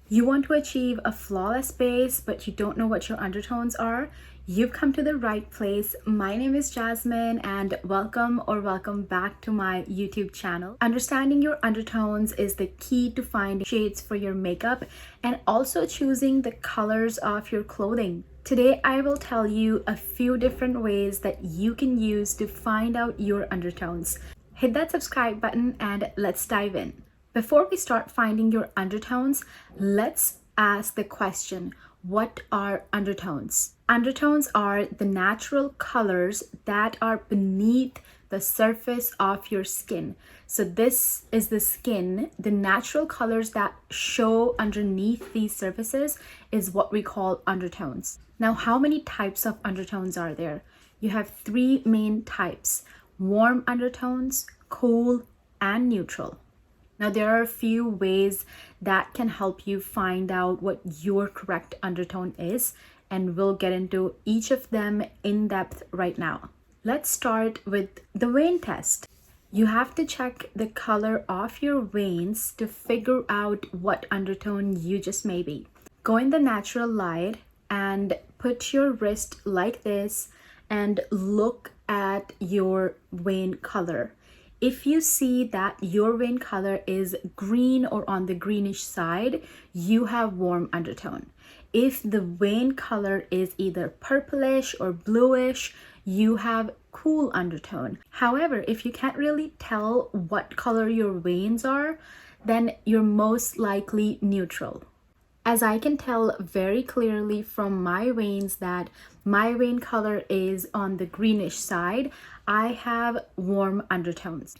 You want to achieve a flawless base, but you don't know what your undertones are? You've come to the right place. My name is Jasmine, and welcome back to my YouTube channel. Understanding your undertones is the key to finding shades for your makeup and also choosing the colors of your clothing. Today, I will tell you a few different ways that you can use to find out your undertones. Hit that subscribe button and let's dive in. Before we start finding your undertones, let's ask the question, what are undertones? Undertones are the natural colors that are beneath the surface of your skin. So this is the skin. The natural colors that show underneath these surfaces is what we call undertones. Now, how many types of undertones are there? You have three main types: warm undertones, cool, and neutral. Now, there are a few ways that can help you find out what your correct undertone is, and we'll get into each of them in depth right now. Let's start with the vein test. You have to check the color of your veins to figure out what undertone you just may be. Go in the natural light and put your wrist like this and look at your vein color. If you see that your vein color is green or on the greenish side, you have warm undertone. If the vein color is either purplish or bluish, you have cool undertone. However, if you can't really tell what color your veins are, then you're most likely neutral. As I can tell very clearly from my veins that my vein color is on the greenish side, I have warm undertones.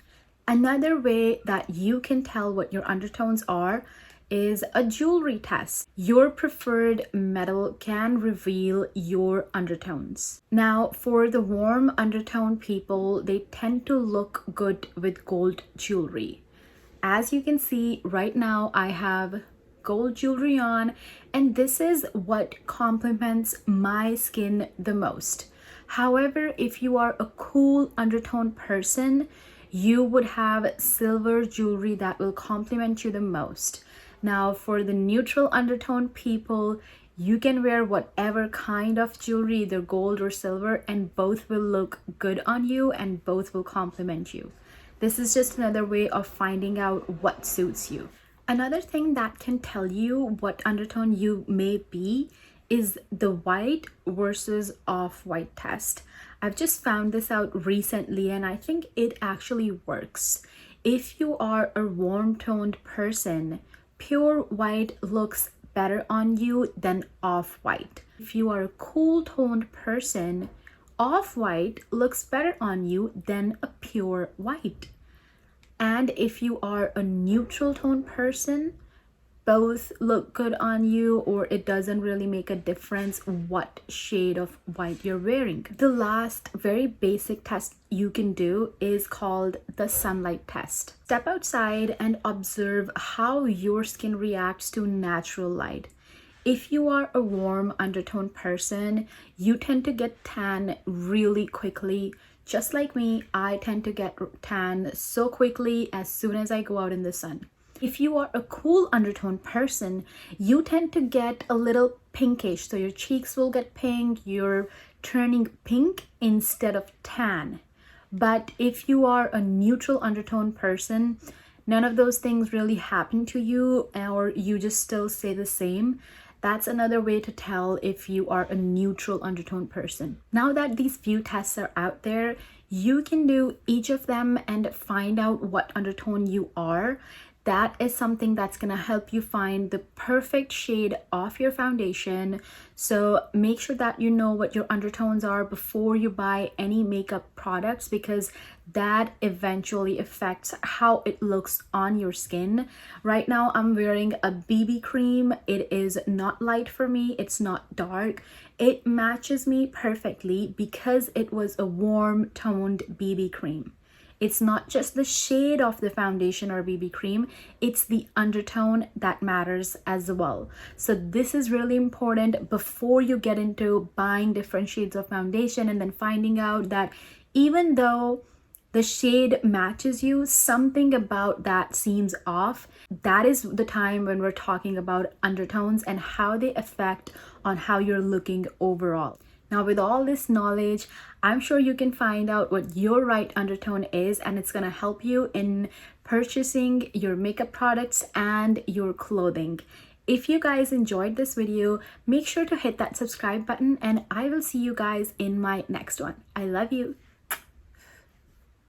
Another way that you can tell what your undertones are is a jewelry test. Your preferred metal can reveal your undertones. Now, for the warm undertone people, they tend to look good with gold jewelry. As you can see right now, I have gold jewelry on, and this is what complements my skin the most. However, if you are a cool undertone person, you would have silver jewelry that will complement you the most. Now, for the neutral undertone people, you can wear whatever kind of jewelry, either gold or silver, and both will look good on you and both will complement you. This is just another way of finding out what suits you. Another thing that can tell you what undertone you may be is the white versus off-white test. I've just found this out recently and I think it actually works. If you are a warm-toned person, pure white looks better on you than off-white. If you are a cool-toned person, off-white looks better on you than a pure white. And if you are a neutral tone person, both look good on you, or it doesn't really make a difference what shade of white you're wearing. The last very basic test you can do is called the sunlight test. Step outside and observe how your skin reacts to natural light. If you are a warm undertone person, you tend to get tan really quickly. Just like me, I tend to get tan so quickly as soon as I go out in the sun. If you are a cool undertone person, you tend to get a little pinkish. So your cheeks will get pink, you're turning pink instead of tan. But if you are a neutral undertone person, none of those things really happen to you, or you just still stay the same. That's another way to tell if you are a neutral undertone person. Now that these few tests are out there, you can do each of them and find out what undertone you are. That is something that's gonna help you find the perfect shade of your foundation. So make sure that you know what your undertones are before you buy any makeup products, because that eventually affects how it looks on your skin. Right now I'm wearing a BB cream. It is not light for me, it's not dark. It matches me perfectly because it was a warm toned BB cream. It's not just the shade of the foundation or BB cream, it's the undertone that matters as well. So this is really important before you get into buying different shades of foundation and then finding out that even though the shade matches you, something about that seems off, that is the time when we're talking about undertones and how they affect on how you're looking overall. Now, with all this knowledge, I'm sure you can find out what your right undertone is, and it's going to help you in purchasing your makeup products and your clothing. If you guys enjoyed this video, make sure to hit that subscribe button, and I will see you guys in my next one. I love you.